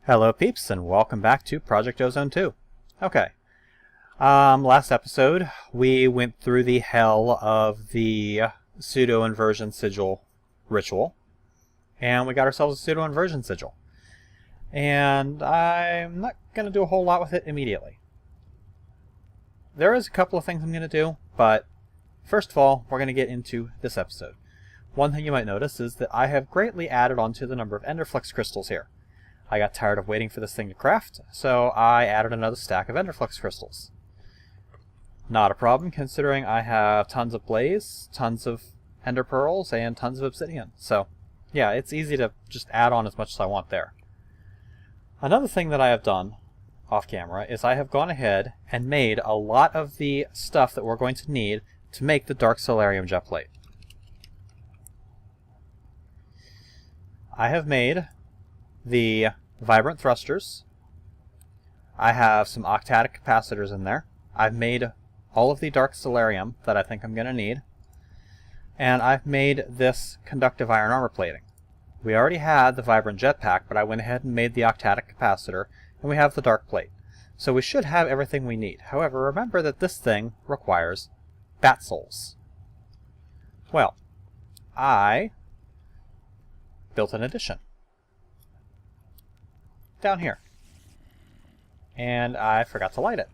Hello peeps, and welcome back to Project Ozone 2. Okay, last episode we went through the hell of the pseudo-inversion sigil ritual, and we got ourselves a pseudo-inversion sigil. And I'm not going to do a whole lot with it immediately. There is a couple of things I'm going to do, but first of all, we're going to get into this episode. One thing you might notice is that I have greatly added onto the number of Enderflux crystals here. I got tired of waiting for this thing to craft, so I added another stack of Enderflux crystals. Not a problem, considering I have tons of blaze, tons of ender pearls, and tons of obsidian. So, yeah, it's easy to just add on as much as I want there. Another thing that I have done off camera is I have gone ahead and made a lot of the stuff that we're going to need to make the Dark Solarium jet plate. I have made the vibrant thrusters. I have some octadic capacitors in there. I've made all of the dark solarium that I think I'm going to need. And I've made this conductive iron armor plating. We already had the vibrant jetpack, but I went ahead and made the octadic capacitor, and we have the dark plate. So we should have everything we need. However, remember that this thing requires bat souls. Well, I built an addition down here, and I forgot to light it.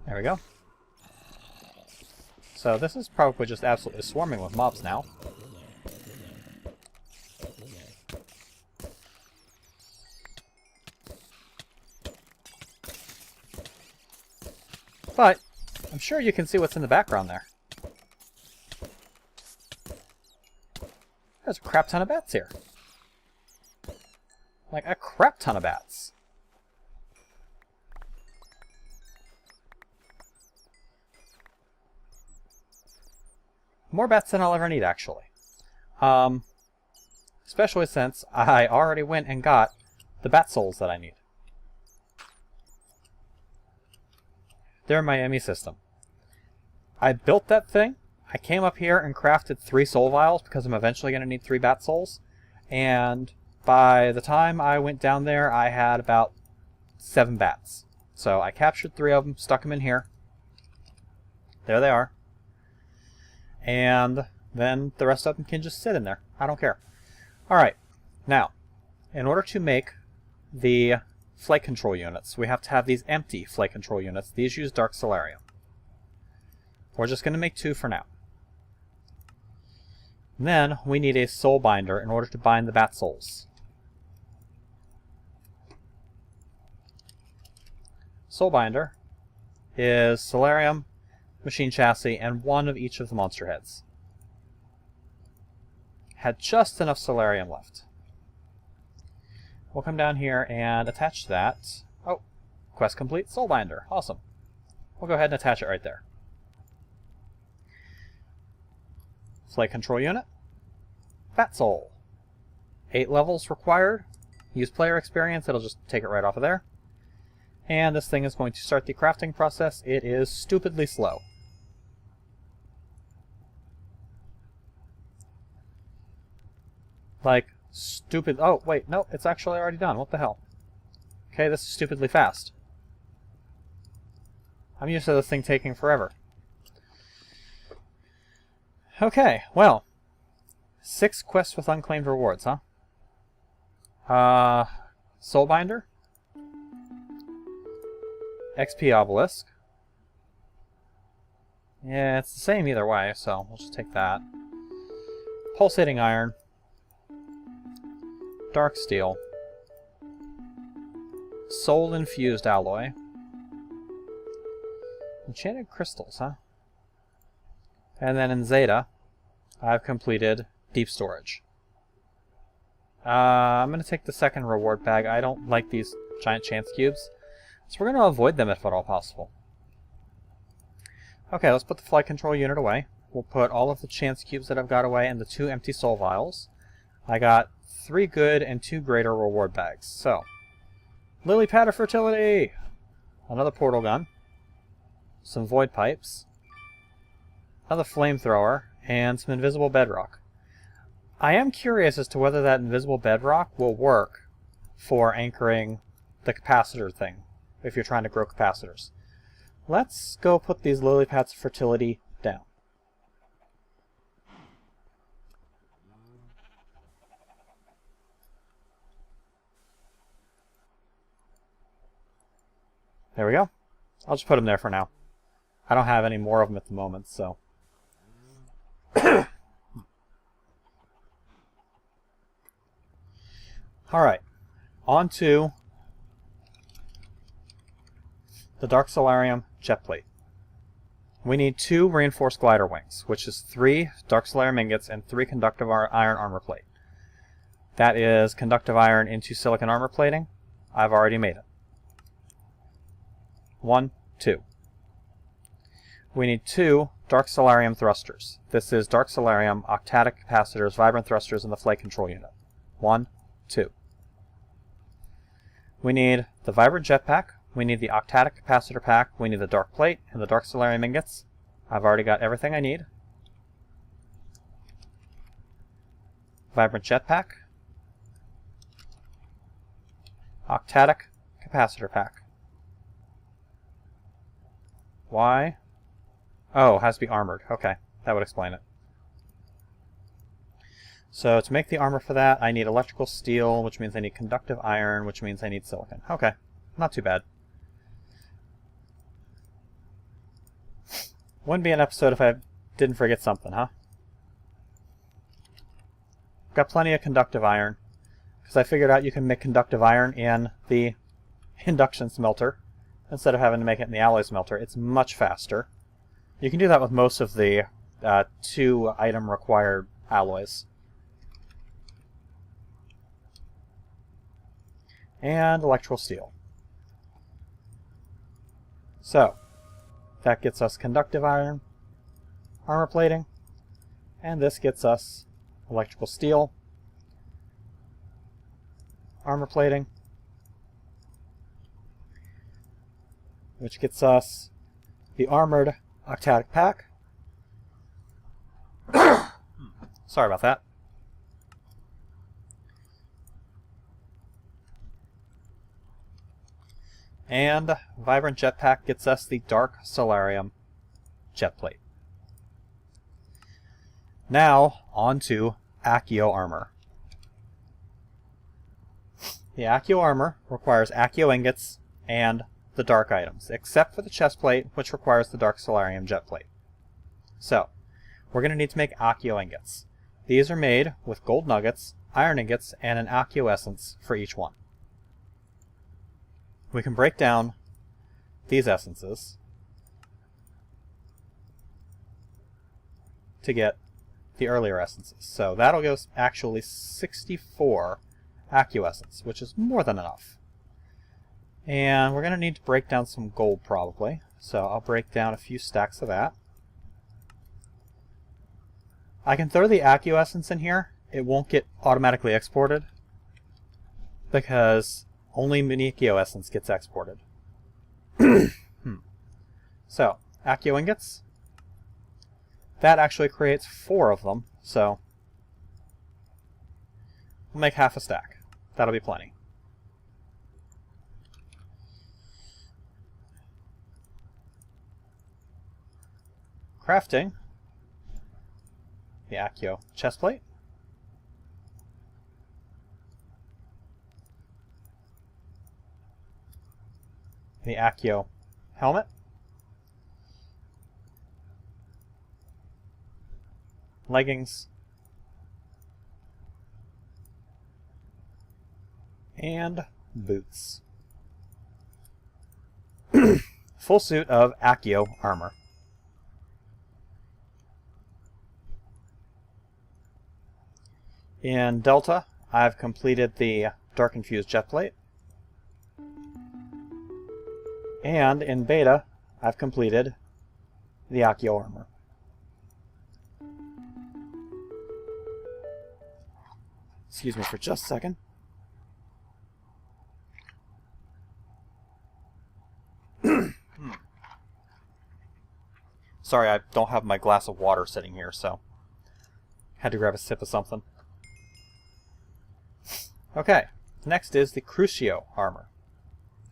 There we go. So this is probably just absolutely swarming with mobs now. But I'm sure you can see what's in the background there. There's a crap ton of bats here. Like a crap ton of bats. More bats than I'll ever need, actually. Especially since I already went and got the bat souls that I need. They're in my ME system. I built that thing. I came up here and crafted 3 soul vials because I'm eventually going to need 3 bat souls. And by the time I went down there, I had about 7 bats. So I captured 3 of them, stuck them in here. There they are. And then the rest of them can just sit in there. I don't care. Alright, now, in order to make the flight control units, we have to have these empty flight control units. These use dark solarium. We're just going to make 2 for now. Then we need a soul binder in order to bind the bat souls. Soul binder is solarium, machine chassis, and 1 of each of the monster heads. Had just enough solarium left. We'll come down here and attach that. Oh, quest complete, soul binder. Awesome. We'll go ahead and attach it right there. Flight control unit. Bat soul. 8 levels required. Use player experience, it'll just take it right off of there. And this thing is going to start the crafting process. It is stupidly slow. Like, stupid. Oh, wait, no, it's actually already done. What the hell? Okay, this is stupidly fast. I'm used to this thing taking forever. Okay, well, 6 quests with unclaimed rewards, huh? Soulbinder, XP obelisk. Yeah, it's the same either way, so we'll just take that. Pulsating iron, dark steel, soul infused alloy, enchanted crystals, huh? And then in Zeta, I've completed deep storage. I'm going to take the second reward bag. I don't like these giant chance cubes, so we're going to avoid them if at all possible. Okay, let's put the flight control unit away. We'll put all of the chance cubes that I've got away and the 2 empty soul vials. I got 3 good and 2 greater reward bags. So, lily pad of fertility! Another portal gun. Some void pipes. another flamethrower, and some invisible bedrock. I am curious as to whether that invisible bedrock will work for anchoring the capacitor thing, if you're trying to grow capacitors. Let's go put these lily pads of fertility down. There we go. I'll just put them there for now. I don't have any more of them at the moment, so. Alright, on to the Dark Solarium jet plate. We need 2 reinforced glider wings, which is 3 Dark Solarium ingots and 3 conductive iron armor plate. That is conductive iron into silicon armor plating. I've already made it. 1, 2. We need 2 Dark Solarium thrusters. This is Dark Solarium, octadic capacitors, vibrant thrusters, and the flight control unit. 1, 2. We need the vibrant jetpack. We need the octadic capacitor pack. We need the dark plate and the Dark Solarium ingots. I've already got everything I need. Vibrant jetpack. Octadic capacitor pack. Why? Oh, it has to be armored. Okay, that would explain it. So to make the armor for that, I need electrical steel, which means I need conductive iron, which means I need silicon. Okay, not too bad. Wouldn't be an episode if I didn't forget something, huh? Got plenty of conductive iron, because I figured out you can make conductive iron in the induction smelter instead of having to make it in the alloy smelter. It's much faster. You can do that with most of the 2 item required alloys. And electrical steel. So, that gets us conductive iron, armor plating, and this gets us electrical steel, armor plating, which gets us the armored octadic pack. Sorry about that. And Vibrant Jetpack gets us the Dark Solarium jet plate. Now, on to Accio Armor. The Accio Armor requires Accio ingots and the dark items, except for the chest plate, which requires the Dark Solarium jet plate. So, we're going to need to make Accio ingots. These are made with gold nuggets, iron ingots, and an Accio essence for each one. We can break down these essences to get the earlier essences. So that'll give us actually 64 Accio essence, which is more than enough. And we're going to need to break down some gold probably. So I'll break down a few stacks of that. I can throw the Accio essence in here. It won't get automatically exported because only Munichio essence gets exported. So, Accio ingots. That actually creates 4 of them, so we'll make half a stack. That'll be plenty. Crafting the Accio chestplate. The Accio helmet. Leggings. And boots. Full suit of Accio armor. In Delta, I've completed the Dark Infused jet plate. And in Beta, I've completed the Accio armor. Excuse me for just a second. Sorry, I don't have my glass of water sitting here, so had to grab a sip of something. Okay, next is the Crucio armor.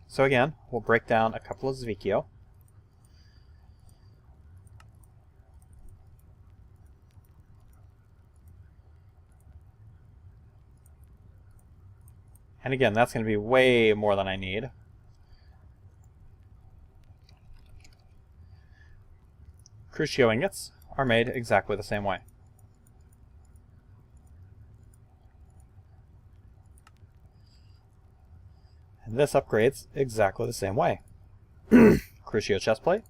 So again, we'll break down a couple of Zivicio. And again, that's going to be way more than I need. Crucio ingots are made exactly the same way. And this upgrades exactly the same way. Crucio chestplate.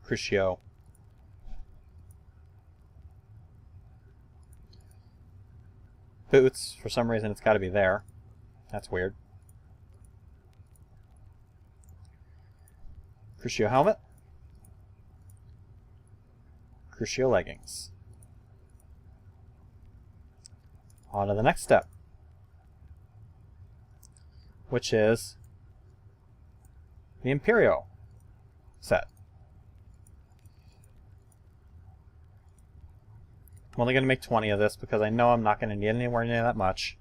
Crucio boots. For some reason it's got to be there. That's weird. Crucio helmet. Crucio leggings. On to the next step, which is the Imperio set. I'm only going to make 20 of this because I know I'm not going to need anywhere near that much.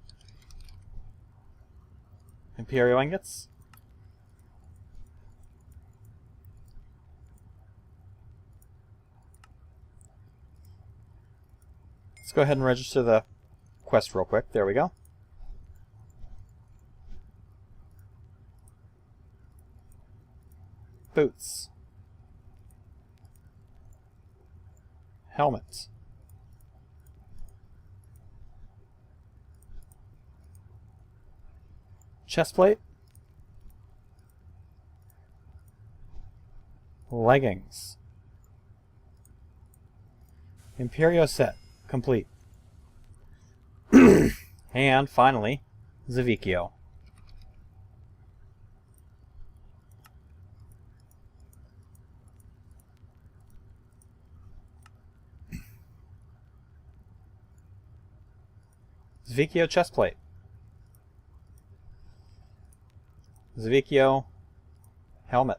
Imperio ingots. Let's go ahead and register the quest real quick. There we go. Boots. Helmet. Chestplate. Leggings. Imperio set. Complete. And finally, Zivicio. Zivicio chestplate. Zivicio helmet.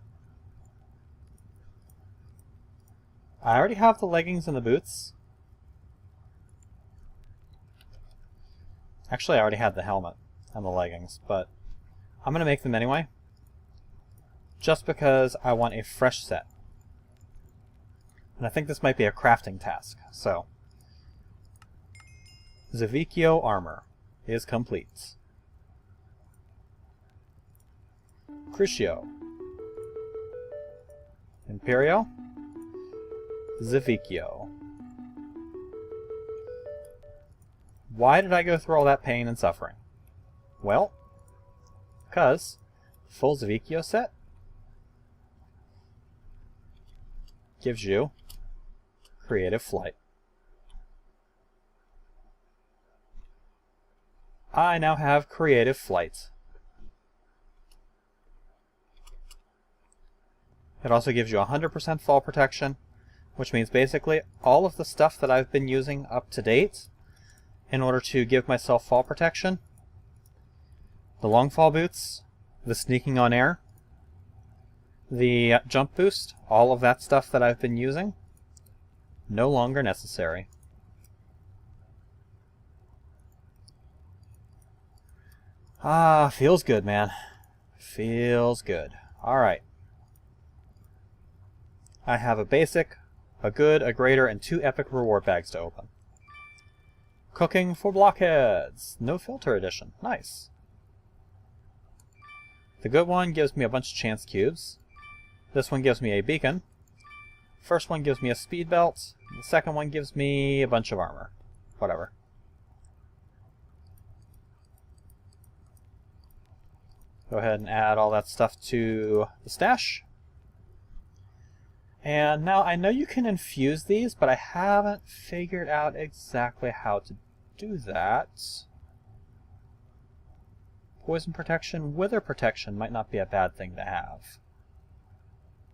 I already have the leggings and the boots. Actually, I already had the helmet and the leggings, but I'm going to make them anyway, just because I want a fresh set. And I think this might be a crafting task, so Zivicio armor is complete. Crucio. Imperio. Zivicio. Why did I go through all that pain and suffering? Well, because full Zivicio set gives you creative flight. I now have creative flight. It also gives you 100% fall protection, which means basically all of the stuff that I've been using up to date in order to give myself fall protection, the long fall boots, the sneaking on air, the jump boost, all of that stuff that I've been using, no longer necessary. Ah, feels good, man. Feels good. Alright. I have a basic, a good, a greater, and 2 epic reward bags to open. Cooking for blockheads. No filter edition. Nice. The good one gives me a bunch of chance cubes. This one gives me a beacon. First one gives me a speed belt. The second one gives me a bunch of armor. Whatever. Go ahead and add all that stuff to the stash. And now I know you can infuse these, but I haven't figured out exactly how to do that. Poison protection, wither protection might not be a bad thing to have.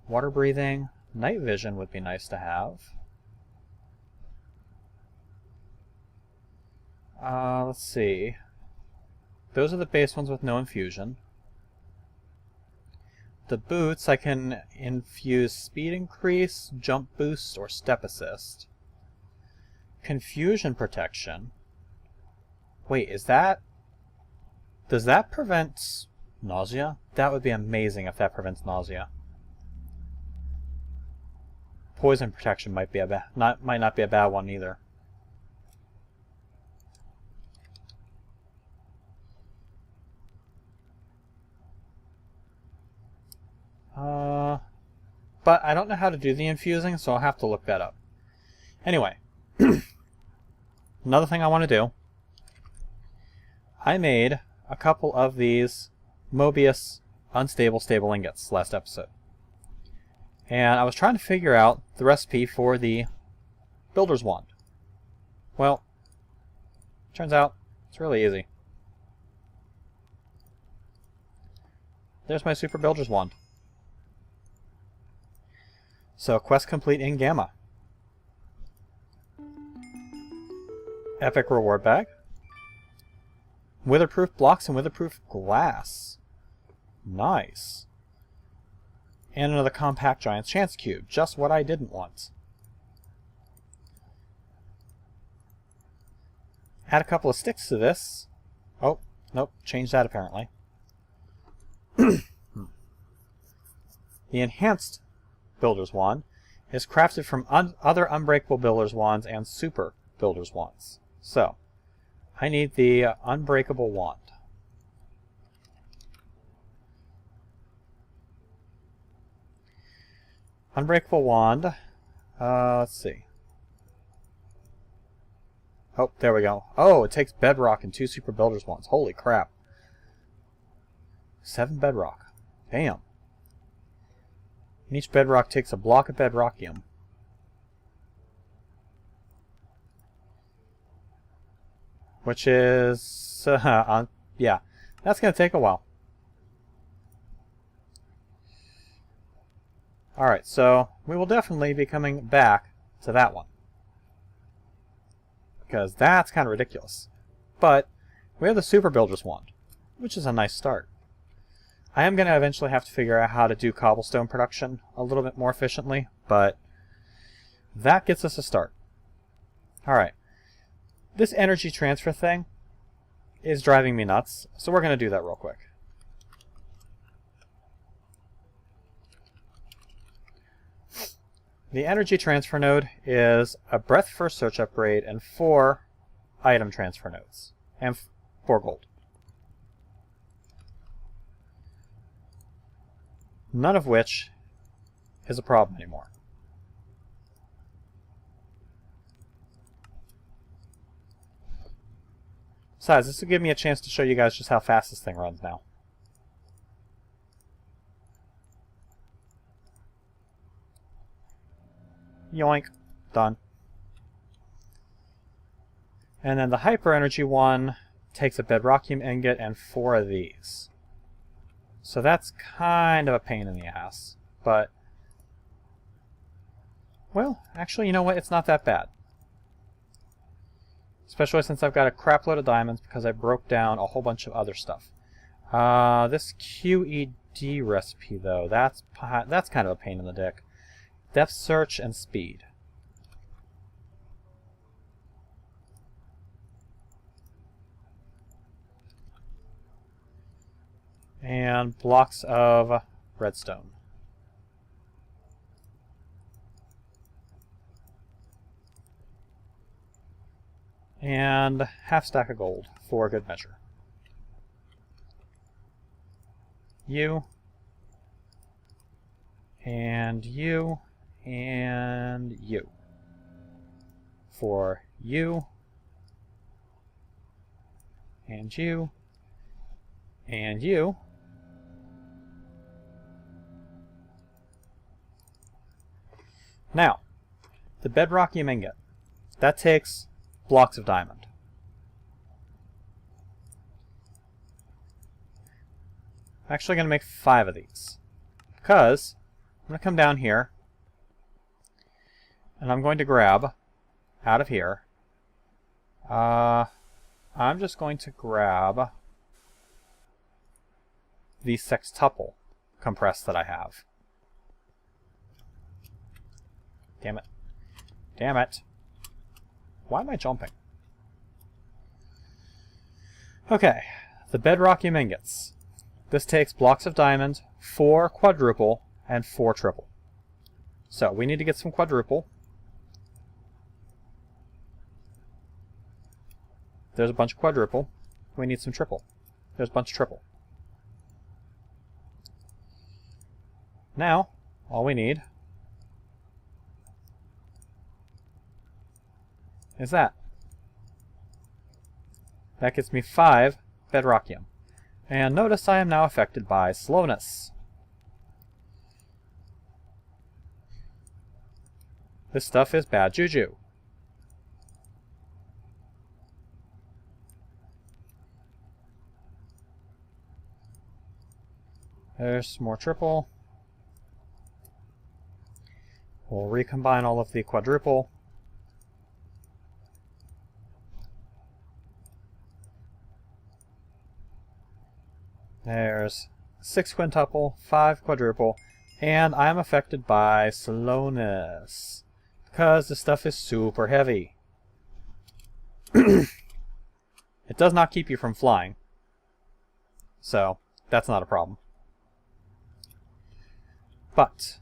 Water breathing, night vision would be nice to have. Let's see. Those are the base ones with no infusion. the boots, I can infuse speed increase, jump boost, or step assist. Confusion protection. Wait, is that... Does that prevent nausea? That would be amazing if that prevents nausea. Poison protection might be might not be a bad one either. But I don't know how to do the infusing, so I'll have to look that up. Anyway, another thing I want to do, I made a couple of these Mobius unstable stable ingots last episode. And I was trying to figure out the recipe for the Builder's Wand. Well, turns out it's really easy. There's my Super Builder's Wand. So, quest complete in Gamma. Epic reward bag. Witherproof blocks and witherproof glass. Nice. And another compact giant's chance cube. Just what I didn't want. Add a couple of sticks to this. Oh, nope. Change that apparently. The enhanced Builder's Wand is crafted from other unbreakable Builder's Wands and Super Builder's Wands. So, I need the unbreakable wand. Unbreakable wand. Let's see. Oh, there we go. Oh, it takes bedrock and 2 Super Builder's Wands. Holy crap. 7 bedrock. Damn. And each bedrock takes a block of bedrockium. Which is... yeah, that's going to take a while. Alright, so we will definitely be coming back to that one. Because that's kind of ridiculous. But we have the Super Builder's Wand, which is a nice start. I am going to eventually have to figure out how to do cobblestone production a little bit more efficiently, but that gets us a start. Alright. This energy transfer thing is driving me nuts, so we're going to do that real quick. The energy transfer node is a breadth first search upgrade and 4 item transfer nodes, and 4 gold. None of which is a problem anymore. Besides, this will give me a chance to show you guys just how fast this thing runs now. Yoink. Done. And then the hyper energy one takes a bedrockium ingot and 4 of these. So that's kind of a pain in the ass. But, well, actually, you know what? It's not that bad. Especially since I've got a crap load of diamonds because I broke down a whole bunch of other stuff. This QED recipe, though, that's kind of a pain in the dick. Depth search and speed. And blocks of redstone. And half stack of gold for good measure. You. And you. And you. For you. And you. And you. Now, the bedrockium ingot. That takes blocks of diamond. I'm actually going to make 5 of these. Because I'm going to come down here. And I'm going to grab, out of here, I'm just going to grab the sextuple compressed that I have. Damn it. Damn it. Why am I jumping? Okay, the bedrockium ingots. This takes blocks of diamond, 4 quadruple, and 4 triple. So we need to get some quadruple. There's a bunch of quadruple. We need some triple. There's a bunch of triple. Now, all we need is that. That gets me 5 bedrockium. And notice I am now affected by slowness. This stuff is bad juju. There's more triple. We'll recombine all of the quadruple. There's 6 quintuple, 5 quadruple, and I'm affected by slowness because this stuff is super heavy. It does not keep you from flying, so that's not a problem. But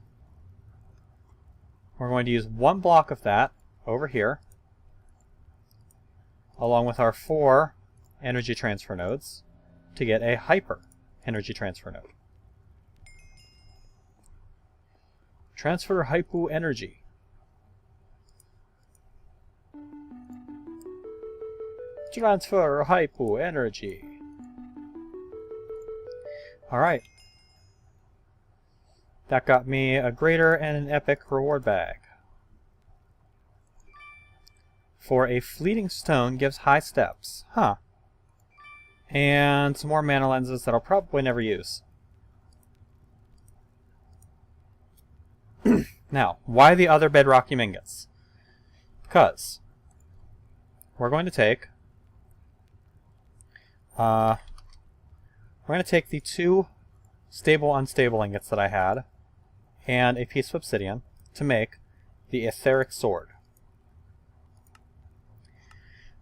we're going to use 1 block of that over here, along with our 4 energy transfer nodes, to get a hyper energy transfer node. Transfer hypo energy. Transfer hypo energy. Alright. That got me a greater and an epic reward bag. For a fleeting stone gives high steps. Huh. And some more mana lenses that I'll probably never use. Now, why the other bedrockium ingots? Because we're going to take the 2 stable unstable ingots that I had and a piece of obsidian to make the etheric sword.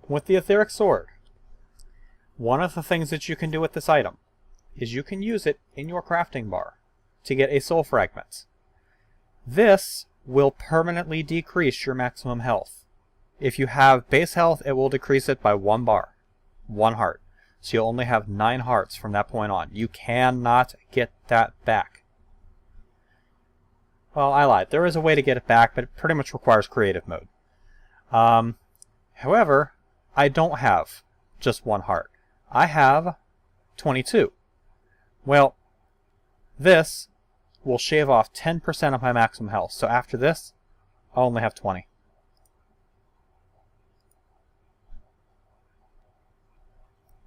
With the etheric sword, one of the things that you can do with this item is you can use it in your crafting bar to get a soul fragment. This will permanently decrease your maximum health. If you have base health, it will decrease it by 1 bar, 1 heart. So you'll only have 9 hearts from that point on. You cannot get that back. Well, I lied. There is a way to get it back, but it pretty much requires creative mode. However, I don't have just 1 heart. I have 22. Well, this will shave off 10% of my maximum health. So after this, I'll only have 20.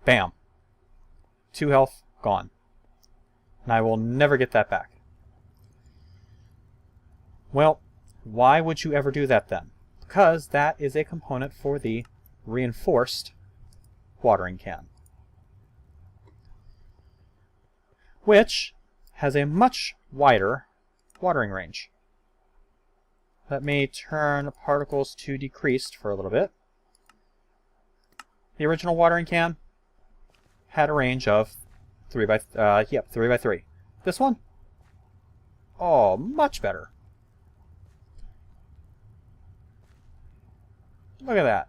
Bam. 2 health, gone. And I will never get that back. Well, why would you ever do that then? Because that is a component for the reinforced watering can, which has a much wider watering range. Let me turn particles to decreased for a little bit. The original watering can had a range of 3 by 3. This one? Oh, much better. Look at that.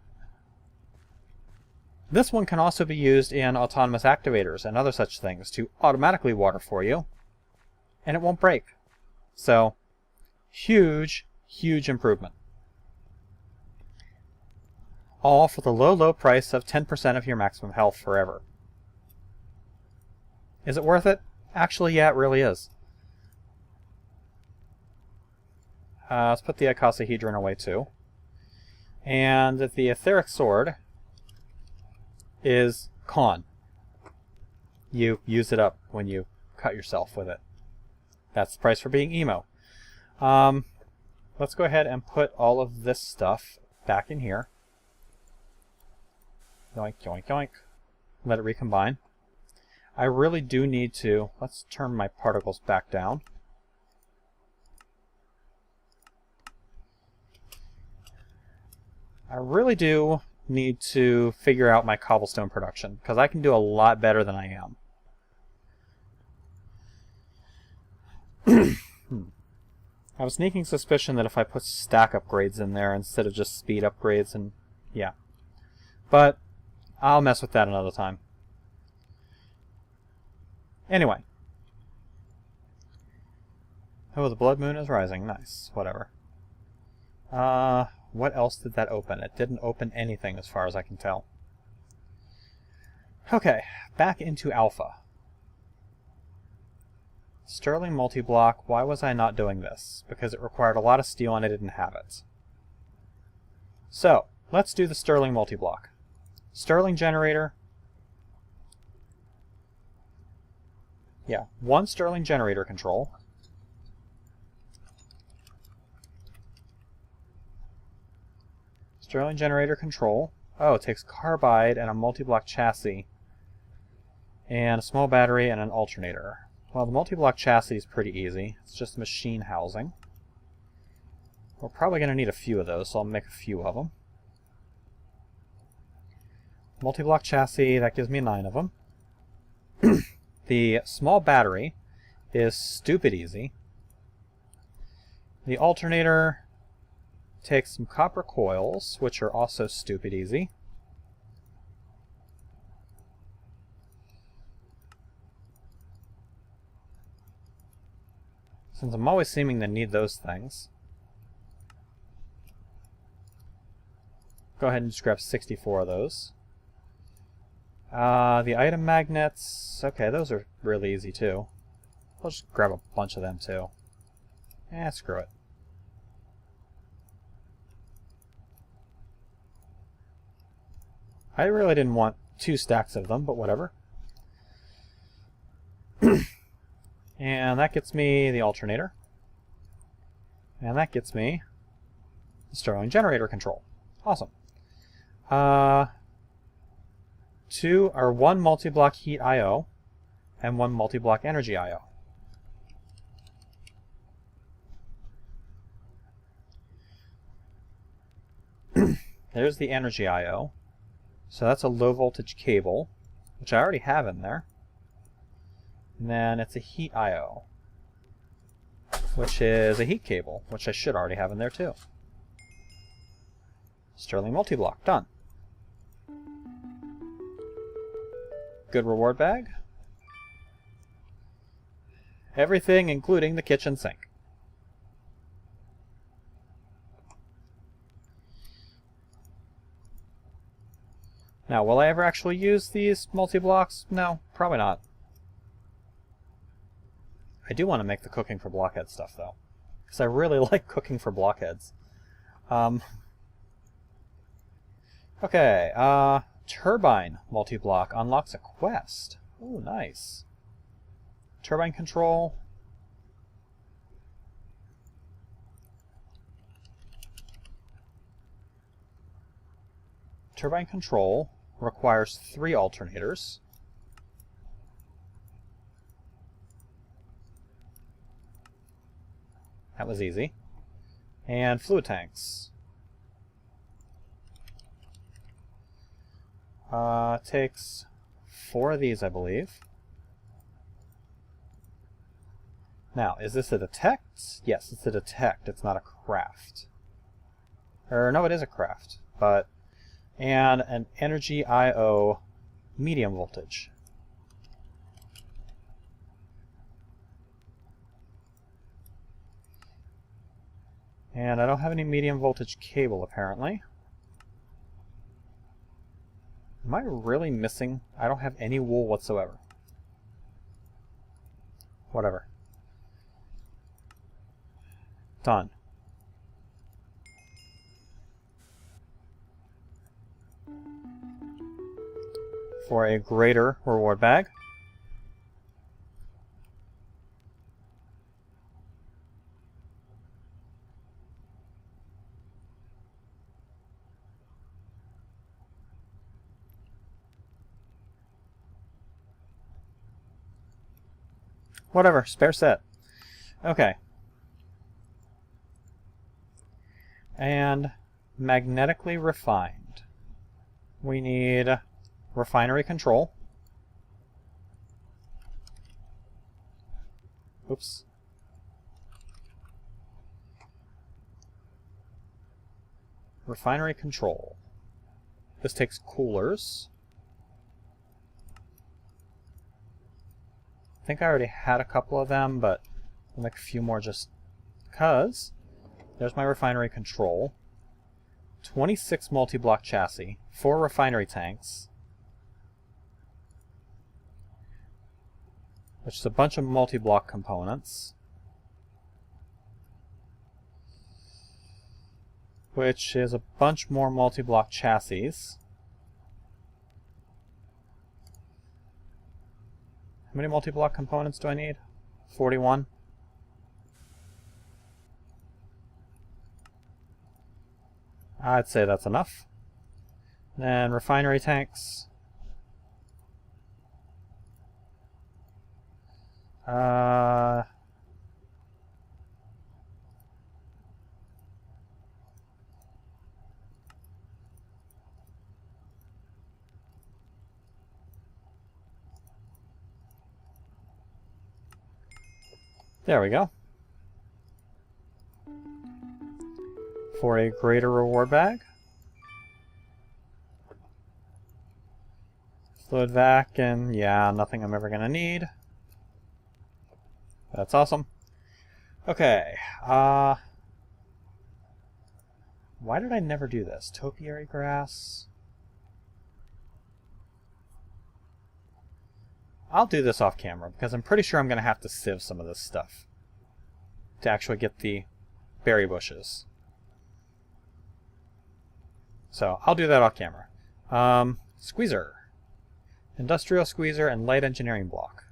This one can also be used in autonomous activators and other such things to automatically water for you, and it won't break. So, huge, huge improvement. All for the low, low price of 10% of your maximum health forever. Is it worth it? Actually, yeah, it really is. Let's put the icosahedron away too. And the etheric sword is con. You use it up when you cut yourself with it. That's the price for being emo. Let's go ahead and put all of this stuff back in here. Yoink, yoink, yoink. Let it recombine. I really do need to... Let's turn my particles back down. I really do need to figure out my cobblestone production, because I can do a lot better than I am. I have a sneaking suspicion that if I put stack upgrades in there instead of just speed upgrades, and yeah. But I'll mess with that another time. Anyway. Oh, the blood moon is rising. Nice. Whatever. What else did that open? It didn't open anything as far as I can tell. Okay, back into alpha. Sterling multi-block. Why was I not doing this? Because it required a lot of steel and I didn't have it. So, let's do the Sterling multi-block. Sterling generator. Yeah, 1 Sterling generator control. Sterling generator control. Oh, it takes carbide and a multi-block chassis. And a small battery and an alternator. Well, the multi-block chassis is pretty easy. It's just machine housing. We're probably going to need a few of those, so I'll make a few of them. Multi-block chassis, that gives me 9 of them. The small battery is stupid easy. The alternator takes some copper coils, which are also stupid easy. Since I'm always seeming to need those things, go ahead and just grab 64 of those. The item magnets, okay, those are really easy too. I'll just grab a bunch of them too. Screw it. I really didn't want 2 stacks of them, but whatever. And that gets me the alternator. And that gets me the Sterling generator control. Awesome. 1 multi-block heat I/O and 1 multi-block energy I/O. There's the energy I/O. So that's a low voltage cable, which I already have in there. And then it's a heat I/O, which is a heat cable, which I should already have in there too. Sterling multi-block, done. Good reward bag. Everything including the kitchen sink. Now, will I ever actually use these multi-blocks? No, probably not. I do want to make the cooking for blockhead stuff, though. Because I really like cooking for blockheads. Okay, turbine multi-block unlocks a quest. Ooh, nice. Turbine control. Turbine control requires 3 alternators. That was easy. And fluid tanks. Takes 4 of these, I believe. Now, is this a detect? Yes, it's a detect. It's not a craft. Or, no, it is a craft. But, and an energy I/O medium voltage. And I don't have any medium voltage cable, apparently. Am I really missing? I don't have any wool whatsoever. Whatever. Done. For a greater reward bag. Whatever, spare set. Okay. And magnetically refined. We need refinery control. Oops. Refinery control. This takes coolers. I think I already had a couple of them, but I'll make a few more just because. There's my refinery control. 26 multi-block chassis, 4 refinery tanks, which is a bunch of multi-block components, which is a bunch more multi-block chassis. How many multi-block components do I need? 41. I'd say that's enough. Then refinery tanks. There we go. For a greater reward bag. Fluid vac, and yeah, nothing I'm ever gonna need. That's awesome. Okay, why did I never do this? Topiary grass. I'll do this off camera, because I'm pretty sure I'm gonna have to sieve some of this stuff to actually get the berry bushes. So, I'll do that off camera. Squeezer. Industrial squeezer and light engineering block.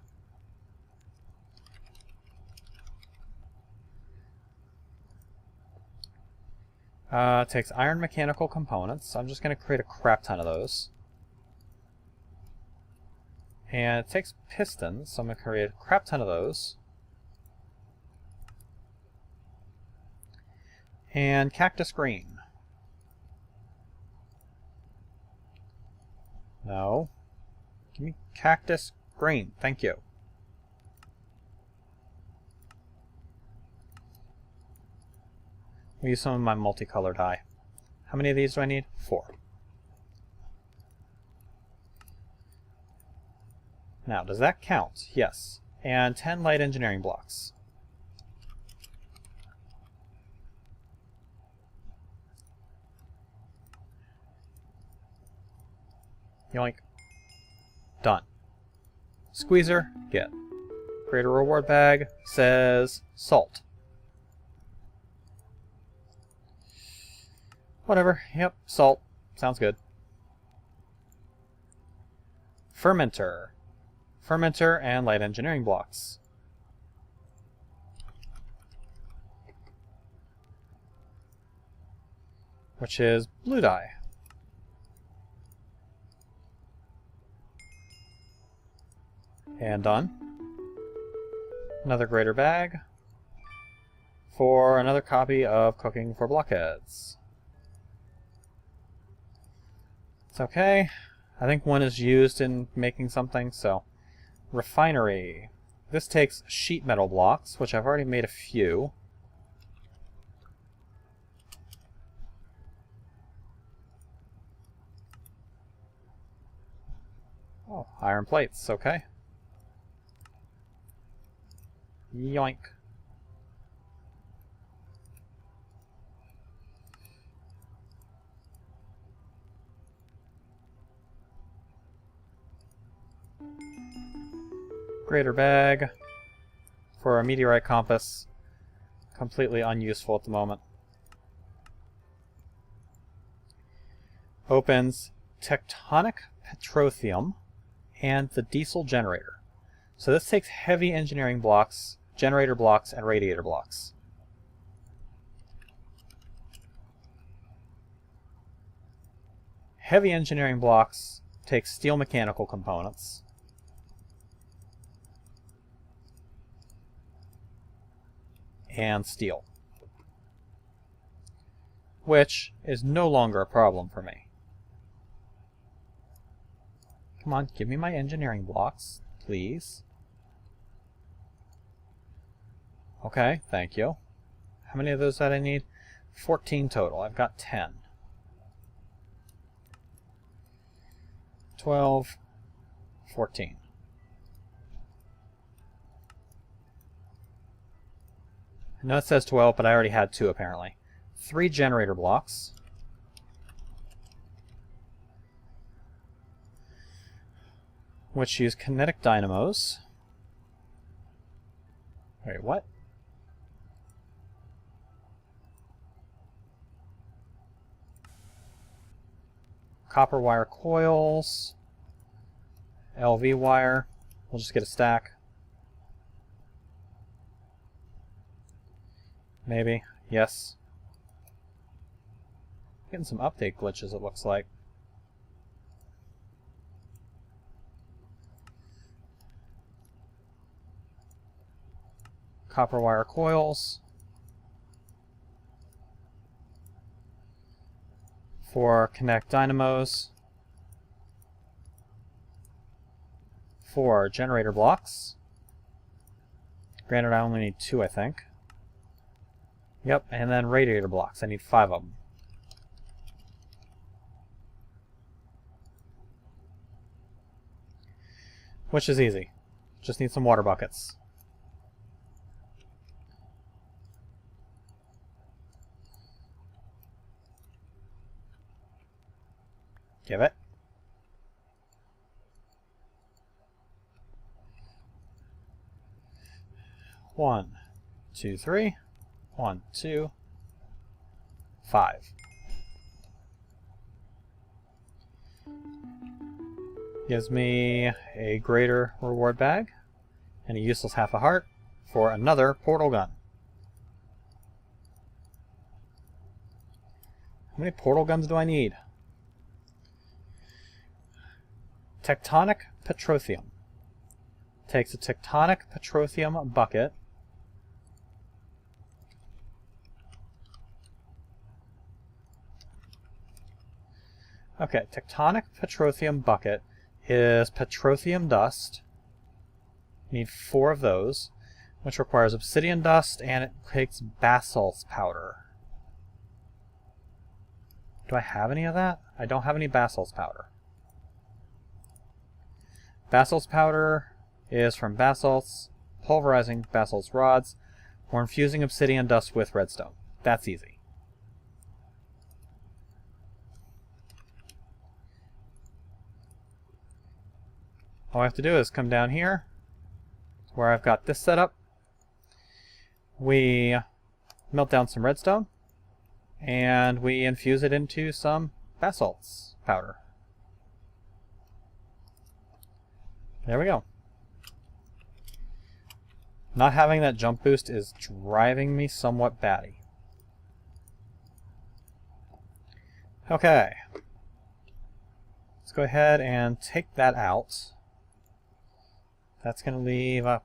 Takes iron mechanical components, so I'm just going to create a crap ton of those. And it takes pistons, so I'm going to create a crap ton of those. And cactus green. No. Give me cactus green. Thank you. I'll use some of my multicolor dye. How many of these do I need? 4. Now, does that count? Yes. And 10 light engineering blocks. Yoink. Done. Squeezer, get. Create a reward bag, says salt. Whatever, yep, salt. Sounds good. Fermenter. Fermenter and light engineering blocks. Which is blue dye. And done. Another greater bag for another copy of Cooking for Blockheads. It's okay. I think one is used in making something, so. Refinery. This takes sheet metal blocks, which I've already made a few. Oh, iron plates, okay. Yoink. Greater bag for a meteorite compass. Completely unuseful at the moment. Opens tectonic petroleum and the diesel generator. So this takes heavy engineering blocks, generator blocks, and radiator blocks. Heavy engineering blocks take steel mechanical components. and steel. Which is no longer a problem for me. Come on, give me my engineering blocks, please. Okay, thank you. How many of those did I need? 14 total. I've got 10. 12, 14. I know it says 12, but I already had 2 apparently. 3 generator blocks. Which use kinetic dynamos. Wait, what? Copper wire coils. LV wire. We'll just get a stack. Maybe. Yes. Getting some update glitches, it looks like. Copper wire coils. For connect dynamos. 4 generator blocks. Granted, I only need 2, I think. Yep, and then radiator blocks. I need 5 of them. Which is easy. Just need some water buckets. Give it. One, 2, 3. 1, 2, 5. Gives me a greater reward bag and a useless half a heart for another portal gun. How many portal guns do I need? Tectonic Petroleum. Takes a tectonic petroleum bucket. Okay, tectonic petroleum bucket is petroleum dust. Need 4 of those, which requires obsidian dust, and it takes basalt powder. Do I have any of that? I don't have any basalt powder. Basalt powder is from basalts, pulverizing basalt rods, or infusing obsidian dust with redstone. That's easy. All I have to do is come down here, where I've got this set up. We melt down some redstone, and we infuse it into some basalt powder. There we go. Not having that jump boost is driving me somewhat batty. Okay. Let's go ahead and take that out. That's going to leave a...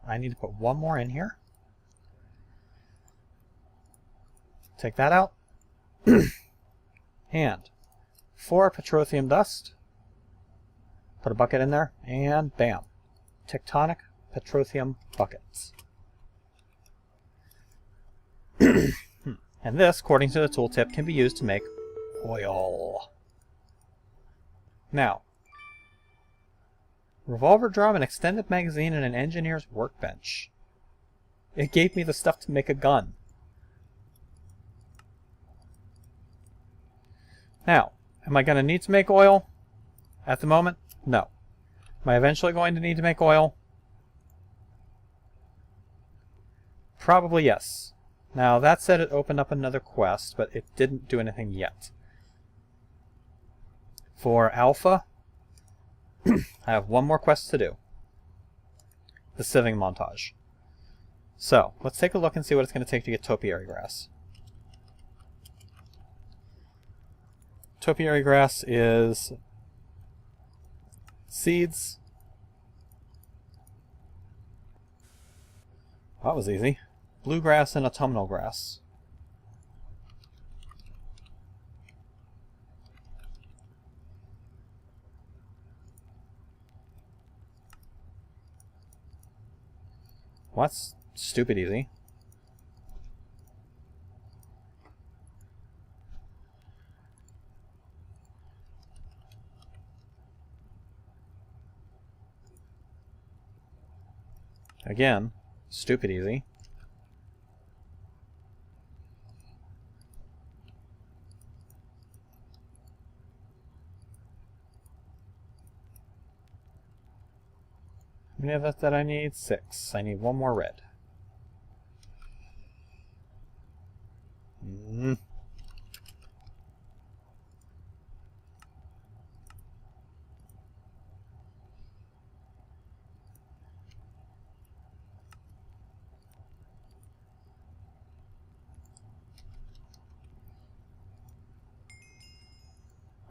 I need to put 1 more in here. Take that out. And 4 petroleum dust. Put a bucket in there, and bam. Tectonic petroleum buckets. And this, according to the tooltip, can be used to make oil. Now, revolver drum, an extended magazine, and an engineer's workbench. It gave me the stuff to make a gun. Now, am I going to need to make oil? At the moment, no. Am I eventually going to need to make oil? Probably yes. Now, that said, it opened up another quest, but it didn't do anything yet. For Alpha, I have 1 more quest to do. The sieving montage. So, let's take a look and see what it's going to take to get topiary grass. Topiary grass is seeds. That was easy. Bluegrass and autumnal grass. Well, that's stupid easy. Again, stupid easy. How many of that I need? 6. I need 1 more red.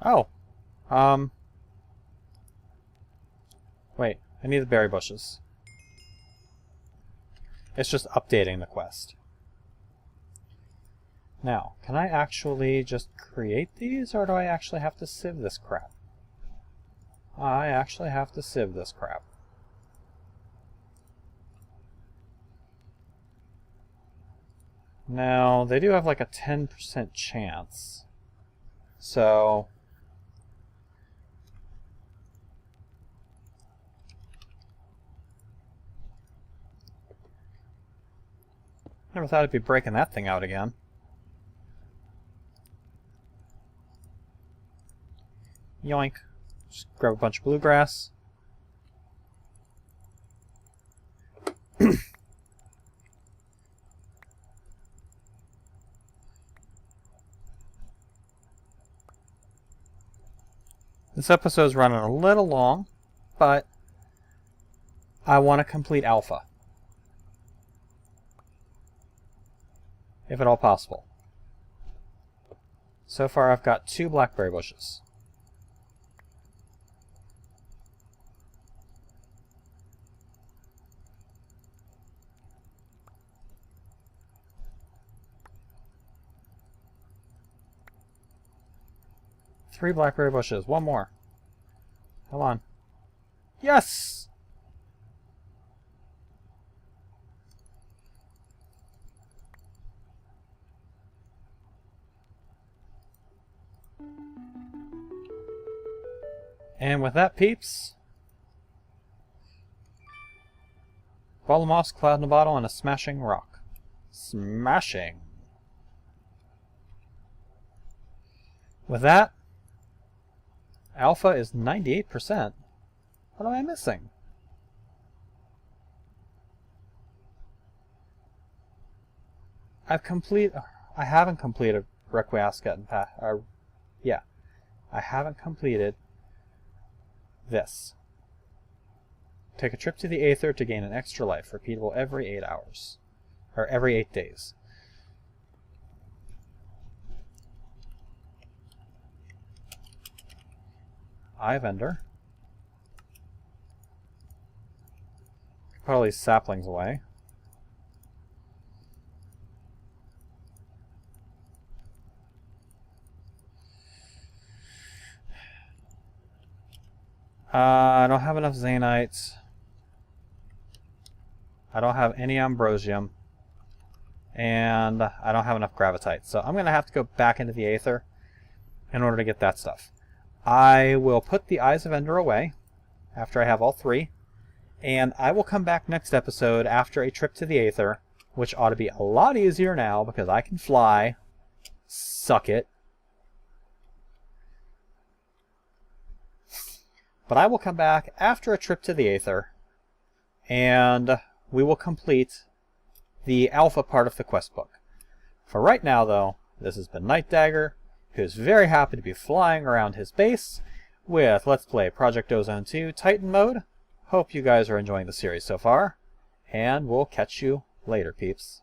Oh. Wait, I need the berry bushes. It's just updating the quest. Now, can I actually just create these, or do I actually have to sieve this crap? I actually have to sieve this crap. Now, they do have like a 10% chance. So... never thought I'd be breaking that thing out again. Yoink. Just grab a bunch of bluegrass. This episode's running a little long, but I want to complete Alpha. If at all possible. So far I've got 2 blackberry bushes. Three blackberry bushes. 1 more. Come on. Yes! And with that, peeps, ball of moss, cloud in a bottle, and a smashing rock. Smashing! With that, Alpha is 98%. What am I missing? I haven't completed Requiescat and yeah. I haven't completed this. Take a trip to the Aether to gain an extra life, repeatable every 8 hours. Or every 8 days. Eye of Ender. Put all these saplings away. I don't have enough Zanites. I don't have any Ambrosium. And I don't have enough Gravitite. So I'm going to have to go back into the Aether in order to get that stuff. I will put the Eyes of Ender away after I have all 3. And I will come back next episode after a trip to the Aether, which ought to be a lot easier now because I can fly. Suck it. But I will come back after a trip to the Aether, and we will complete the Alpha part of the quest book. For right now, though, this has been Night Dagger, who's very happy to be flying around his base with Let's Play Project Ozone 2 Titan Mode. Hope you guys are enjoying the series so far, and we'll catch you later, peeps.